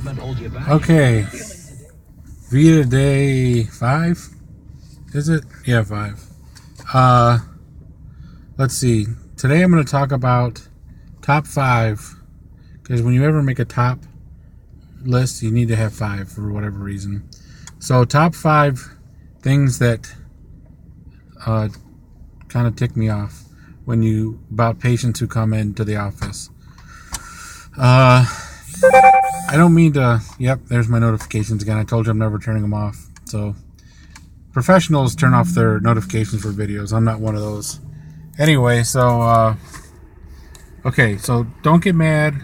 Okay. Vita day 5? Is it? Yeah, 5. Let's see. Today I'm going to talk about top 5. Because when you ever make a top list, you need to have 5 for whatever reason. So top 5 things that kind of tick me off about patients who come into the office. I don't mean to. Yep, there's my notifications again. I told you I'm never turning them off. So professionals turn off their notifications for videos. I'm not one of those. Anyway, so okay, so don't get mad.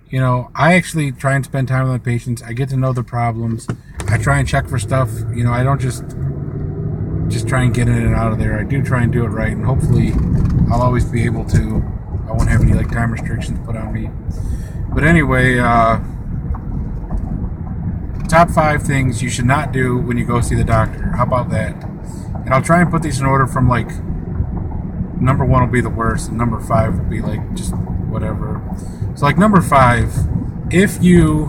You know, I actually try and spend time with my patients. I get to know their problems. I try and check for stuff. You know, I don't just try and get in and out of there. I do try and do it right, and hopefully I'll always be able to. I won't have any time restrictions put on me. But anyway, top 5 things you should not do when you go see the doctor. How about that? And I'll try and put these in order from number 1 will be the worst, and number 5 will be just whatever. So number 5, if you're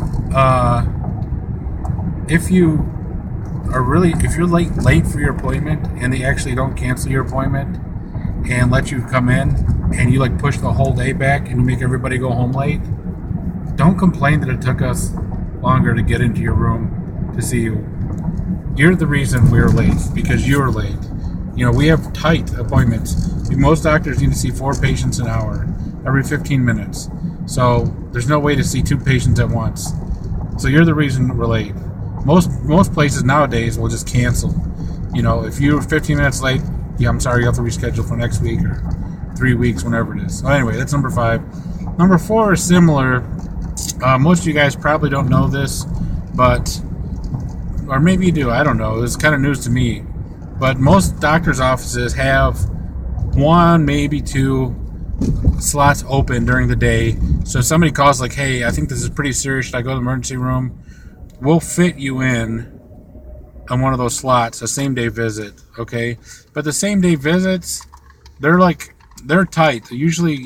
late for your appointment and they actually don't cancel your appointment and let you come in and you push the whole day back and you make everybody go home late, don't complain that it took us longer to get into your room to see you. You're the reason we're late, because you're late. You know, we have tight appointments. Most doctors need to see 4 patients an hour, every 15 minutes. So there's no way to see 2 patients at once. So you're the reason we're late. Most places nowadays will just cancel. You know, if you're 15 minutes late, yeah, I'm sorry, you have to reschedule for next week or 3 weeks, whenever it is. So anyway, that's number 5. Number 4 is similar. Most of you guys probably don't know this, or maybe you do, I don't know. It's kind of news to me. But most doctors' offices have 1, maybe 2 slots open during the day. So if somebody calls hey, I think this is pretty serious, should I go to the emergency room? We'll fit you in on one of those slots, a same-day visit, okay? But the same-day visits, they're tight. Usually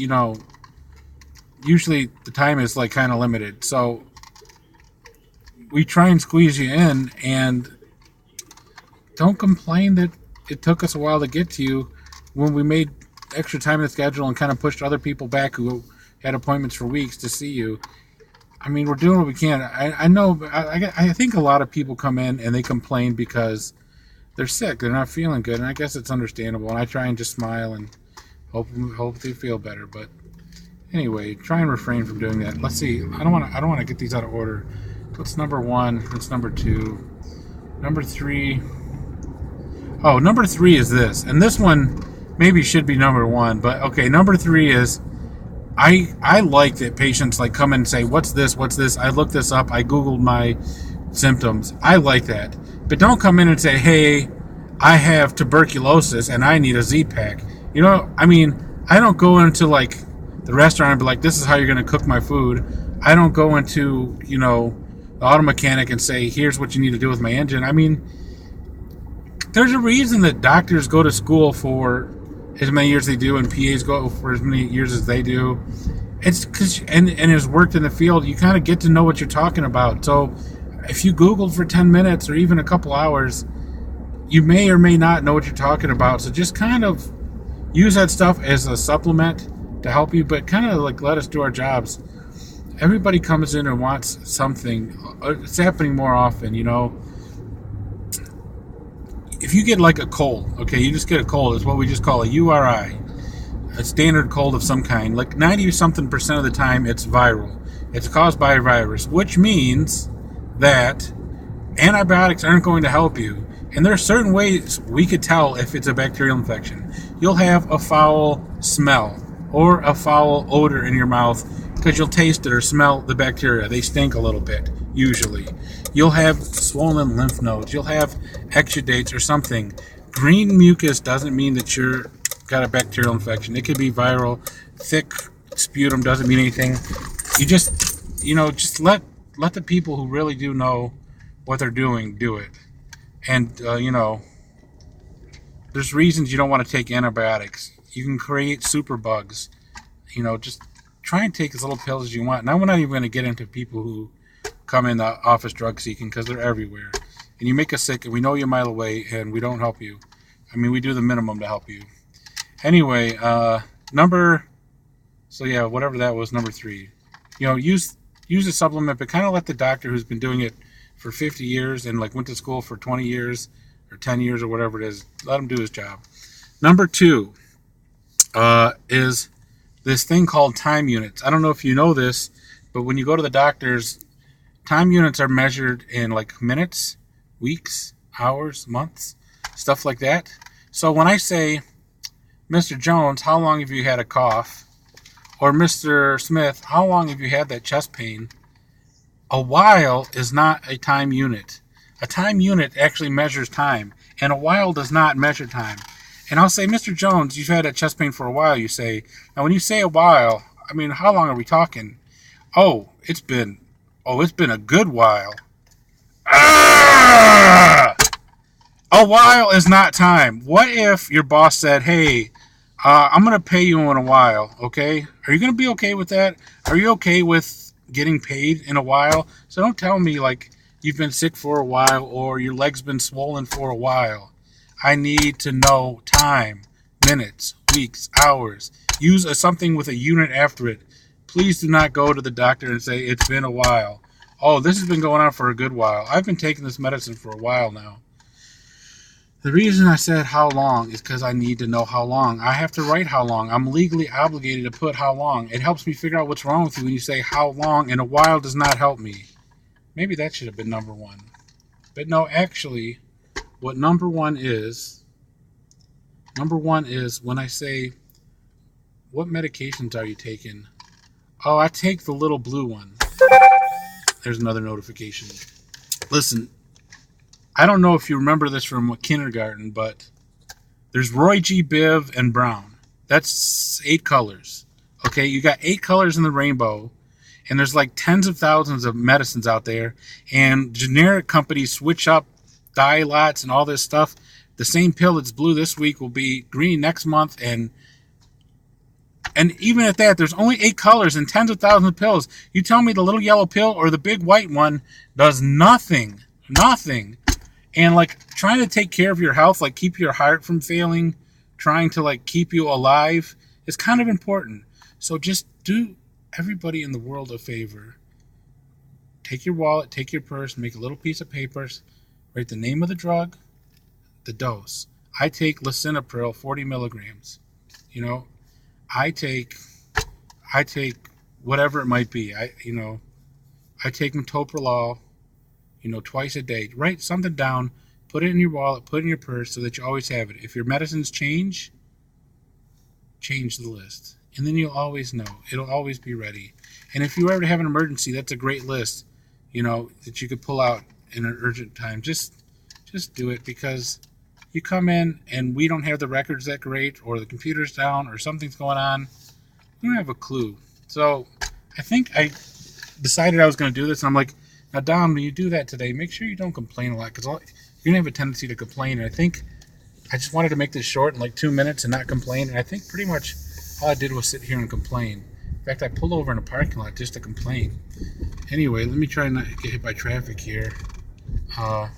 the time is kind of limited. So we try and squeeze you in, and don't complain that it took us a while to get to you when we made extra time in the schedule and kind of pushed other people back who had appointments for weeks to see you. I mean, we're doing what we can. I know, I think a lot of people come in and they complain because they're sick, they're not feeling good, and I guess it's understandable, and I try and just smile and hope they feel better. But anyway, try and refrain from doing that. Let's see. I don't want to get these out of order. What's number 1? What's number 2? Number 3. Oh, number 3 is this, and this one maybe should be number 1. But okay, number 3 is I like that patients come in and say, "What's this? What's this? I looked this up. I googled my symptoms." I like that, but don't come in and say, "Hey, I have tuberculosis and I need a Z-Pack." You know, I mean, I don't go into the restaurant and be like, "This is how you're going to cook my food." I don't go into, the auto mechanic and say, "Here's what you need to do with my engine." I mean, there's a reason that doctors go to school for as many years as they do, and PAs go for as many years as they do. It's because, and has worked in the field, you kind of get to know what you're talking about. So if you Googled for 10 minutes or even a couple hours, you may or may not know what you're talking about. So just kind of use that stuff as a supplement to help you, but kind of let us do our jobs. Everybody comes in and wants something. It's happening more often, If you get a cold, okay, you just get a cold. It's what we just call a URI, a standard cold of some kind. 90-something% of the time, it's viral. It's caused by a virus, which means that antibiotics aren't going to help you. And there are certain ways we could tell if it's a bacterial infection. You'll have a foul smell or a foul odor in your mouth because you'll taste it or smell the bacteria. They stink a little bit, usually. You'll have swollen lymph nodes. You'll have exudates or something. Green mucus doesn't mean that you're got a bacterial infection. It could be viral. Thick sputum doesn't mean anything. You just let the people who really do know what they're doing do it. And there's reasons you don't want to take antibiotics. You can create super bugs. Just try and take as little pills as you want. Now we're not even going to get into people who come in the office drug seeking because they're everywhere. And you make us sick, and we know you're a mile away, and we don't help you. I mean, we do the minimum to help you. Anyway, whatever that was, number 3. Use a supplement, but kind of let the doctor who's been doing it for 50 years and like went to school for 20 years or 10 years or whatever it is, let him do his job. Number 2 is this thing called time units. I don't know if you know this, but when you go to the doctor's, time units are measured in like minutes, weeks, hours, months, stuff like that. So when I say, Mr. Jones, how long have you had a cough? Or Mr. Smith, how long have you had that chest pain? A while is not a time unit. A time unit actually measures time, and a while does not measure time. And I'll say, Mr. Jones, you've had that chest pain for a while, you say. Now, when you say a while, I mean, how long are we talking? It's been a good while. Ah! A while is not time. What if your boss said, hey, I'm going to pay you in a while, okay? Are you going to be okay with that? Are you okay with getting paid in a while? So don't tell me like you've been sick for a while or your leg's been swollen for a while. I need to know time, minutes, weeks, hours. Use something with a unit after it. Please do not go to the doctor and say, it's been a while. Oh, this has been going on for a good while. I've been taking this medicine for a while now. The reason I said how long is because I need to know how long. I have to write how long. I'm legally obligated to put how long. It helps me figure out what's wrong with you when you say how long, and a while does not help me. Maybe that should have been number 1. But no, actually, what number 1 is when I say, what medications are you taking? Oh, I take the little blue one. There's another notification. Listen, I don't know if you remember this from kindergarten, but there's Roy G. Biv and Brown. That's 8 colors. Okay, you got 8 colors in the rainbow, and there's like tens of thousands of medicines out there, and generic companies switch up dye lots and all this stuff. The same pill that's blue this week will be green next month, and even at that, there's only 8 colors and tens of thousands of pills. You tell me the little yellow pill or the big white one does nothing. And like trying to take care of your health, like keep your heart from failing, trying to like keep you alive is kind of important. So just do everybody in the world a favor. Take your wallet, take your purse, make a little piece of paper, write the name of the drug, the dose. I take lisinopril 40 milligrams. I take whatever it might be. I take metoprolol, twice a day. Write something down, put it in your wallet, put it in your purse so that you always have it. If your medicines change the list. And then you'll always know. It'll always be ready. And if you ever have an emergency, that's a great list, that you could pull out in an urgent time. Just do it, because you come in and we don't have the records that great, or the computer's down, or something's going on. We don't have a clue. So I think I decided I was going to do this, and I'm like, now, Dom, when you do that today, make sure you don't complain a lot, because you're going to have a tendency to complain. And I think I just wanted to make this short in like 2 minutes and not complain. And I think pretty much all I did was sit here and complain. In fact, I pulled over in a parking lot just to complain. Anyway, let me try and not get hit by traffic here. I'm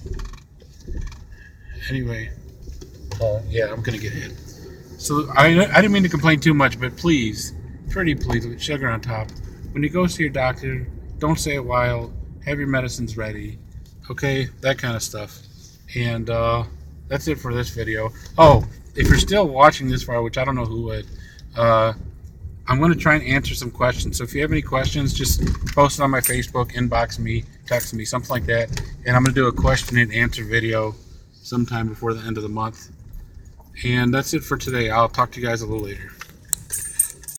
going to get hit. So I didn't mean to complain too much, but please, pretty please, with sugar on top, when you go see your doctor, don't say a while. Have your medicines ready, okay? That kind of stuff. And that's it for this video. Oh, if you're still watching this far, which I don't know who would, I'm going to try and answer some questions. So if you have any questions, just post it on my Facebook, inbox me, text me, something like that. And I'm going to do a question and answer video sometime before the end of the month. And that's it for today. I'll talk to you guys a little later.